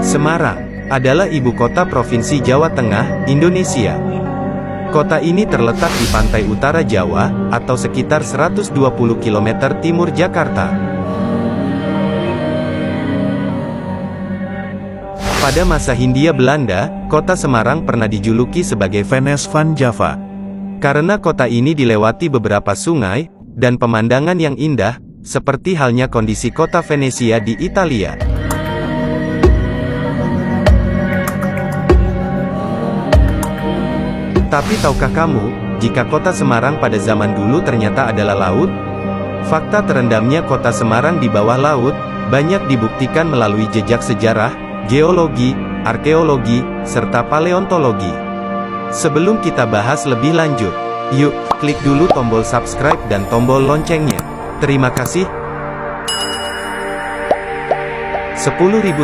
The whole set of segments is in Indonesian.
Semarang adalah ibu kota Provinsi Jawa Tengah, Indonesia. Kota ini terletak di pantai utara Jawa, atau sekitar 120 km timur Jakarta. Pada masa Hindia Belanda, kota Semarang pernah dijuluki sebagai Venice van Java. Karena kota ini dilewati beberapa sungai, dan pemandangan yang indah, seperti halnya kondisi kota Venesia di Italia. Tapi tahukah kamu, jika kota Semarang pada zaman dulu ternyata adalah laut? Fakta terendamnya kota Semarang di bawah laut, banyak dibuktikan melalui jejak sejarah, geologi, arkeologi, serta paleontologi. Sebelum kita bahas lebih lanjut, yuk, klik dulu tombol subscribe dan tombol loncengnya. Terima kasih. 10.000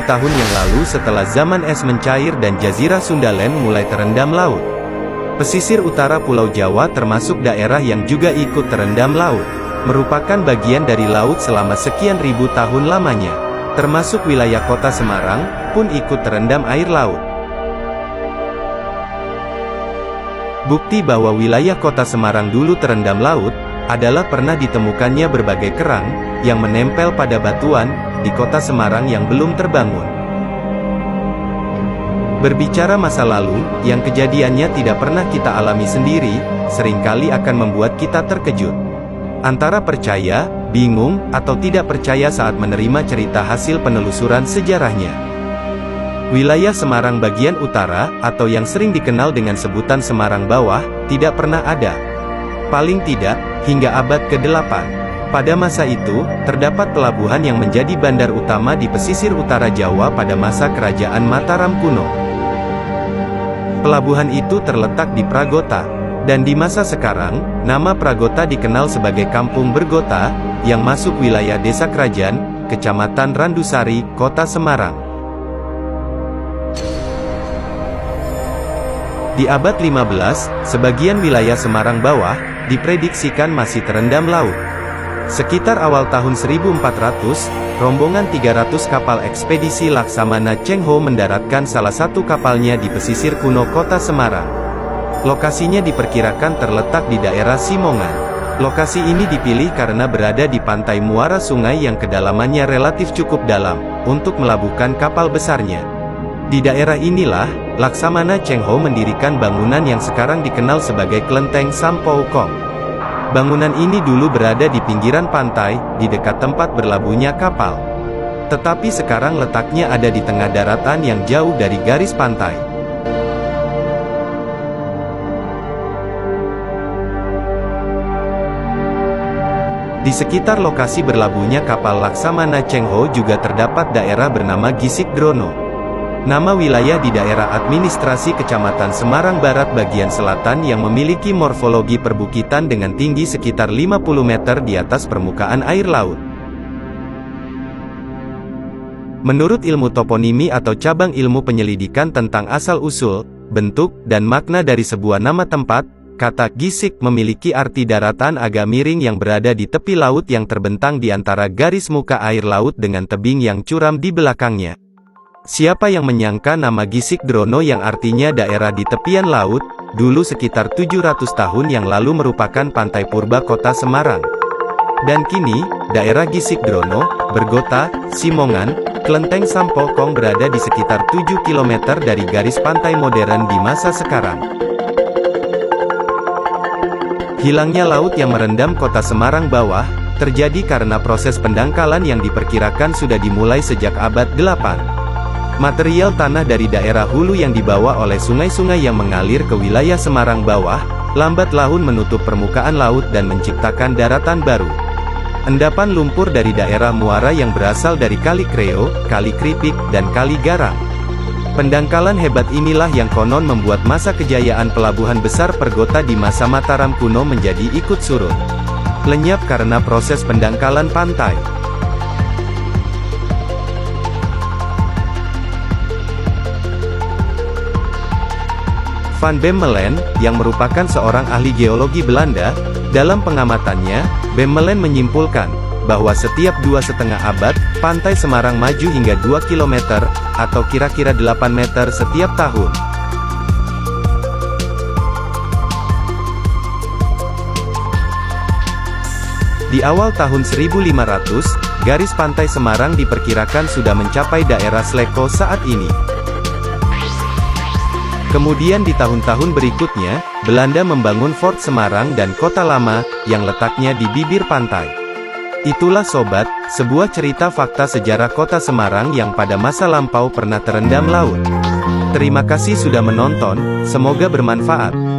tahun yang lalu setelah zaman es mencair dan Jazirah Sundaland mulai terendam laut. Pesisir utara Pulau Jawa termasuk daerah yang juga ikut terendam laut. Merupakan bagian dari laut selama sekian ribu tahun lamanya. Termasuk wilayah kota Semarang, pun ikut terendam air laut. Bukti bahwa wilayah kota Semarang dulu terendam laut, adalah pernah ditemukannya berbagai kerang, yang menempel pada batuan, di kota Semarang yang belum terbangun. Berbicara masa lalu, yang kejadiannya tidak pernah kita alami sendiri, seringkali akan membuat kita terkejut. Antara percaya, bingung, atau tidak percaya saat menerima cerita hasil penelusuran sejarahnya. Wilayah Semarang bagian utara, atau yang sering dikenal dengan sebutan Semarang Bawah, tidak pernah ada. Paling tidak, hingga abad ke-8. Pada masa itu, terdapat pelabuhan yang menjadi bandar utama di pesisir utara Jawa pada masa Kerajaan Mataram kuno. Pelabuhan itu terletak di Pragota, dan di masa sekarang, nama Pragota dikenal sebagai Kampung Bergota, yang masuk wilayah Desa Krajan, Kecamatan Randusari, Kota Semarang. Di abad 15, sebagian wilayah Semarang Bawah, diprediksikan masih terendam laut. Sekitar awal tahun 1400, rombongan 300 kapal ekspedisi Laksamana Cheng Ho mendaratkan salah satu kapalnya di pesisir kuno kota Semarang. Lokasinya diperkirakan terletak di daerah Simongan. Lokasi ini dipilih karena berada di pantai muara sungai yang kedalamannya relatif cukup dalam, untuk melabuhkan kapal besarnya. Di daerah inilah, Laksamana Cheng Ho mendirikan bangunan yang sekarang dikenal sebagai Klenteng Sampau Kong. Bangunan ini dulu berada di pinggiran pantai, di dekat tempat berlabuhnya kapal. Tetapi sekarang letaknya ada di tengah daratan yang jauh dari garis pantai. Di sekitar lokasi berlabuhnya kapal Laksamana Cheng Ho juga terdapat daerah bernama Gisik Drono. Nama wilayah di daerah administrasi Kecamatan Semarang Barat bagian selatan yang memiliki morfologi perbukitan dengan tinggi sekitar 50 meter di atas permukaan air laut. Menurut ilmu toponimi atau cabang ilmu penyelidikan tentang asal-usul, bentuk, dan makna dari sebuah nama tempat, kata Gisik memiliki arti daratan agak miring yang berada di tepi laut yang terbentang di antara garis muka air laut dengan tebing yang curam di belakangnya. Siapa yang menyangka nama Gisik Drono yang artinya daerah di tepian laut, dulu sekitar 700 tahun yang lalu merupakan pantai purba kota Semarang. Dan kini, daerah Gisik Drono, Bergota, Simongan, Klenteng Sampokong berada di sekitar 7 km dari garis pantai modern di masa sekarang. Hilangnya laut yang merendam kota Semarang Bawah, terjadi karena proses pendangkalan yang diperkirakan sudah dimulai sejak abad 8. Material tanah dari daerah hulu yang dibawa oleh sungai-sungai yang mengalir ke wilayah Semarang Bawah, lambat laun menutup permukaan laut dan menciptakan daratan baru. Endapan lumpur dari daerah muara yang berasal dari Kali Kreo, Kali Kripik, dan Kali Garang. Pendangkalan hebat inilah yang konon membuat masa kejayaan pelabuhan besar Pergota di masa Mataram kuno menjadi ikut surut. Lenyap karena proses pendangkalan pantai. Van Bemmelen, yang merupakan seorang ahli geologi Belanda, dalam pengamatannya, Bemmelen menyimpulkan, bahwa setiap 2,5 abad, Pantai Semarang maju hingga 2 km, atau kira-kira 8 meter setiap tahun. Di awal tahun 1500, garis pantai Semarang diperkirakan sudah mencapai daerah Sleko saat ini. Kemudian di tahun-tahun berikutnya, Belanda membangun Fort Semarang dan Kota Lama, yang letaknya di bibir pantai. Itulah sobat, sebuah cerita fakta sejarah Kota Semarang yang pada masa lampau pernah terendam laut. Terima kasih sudah menonton, semoga bermanfaat.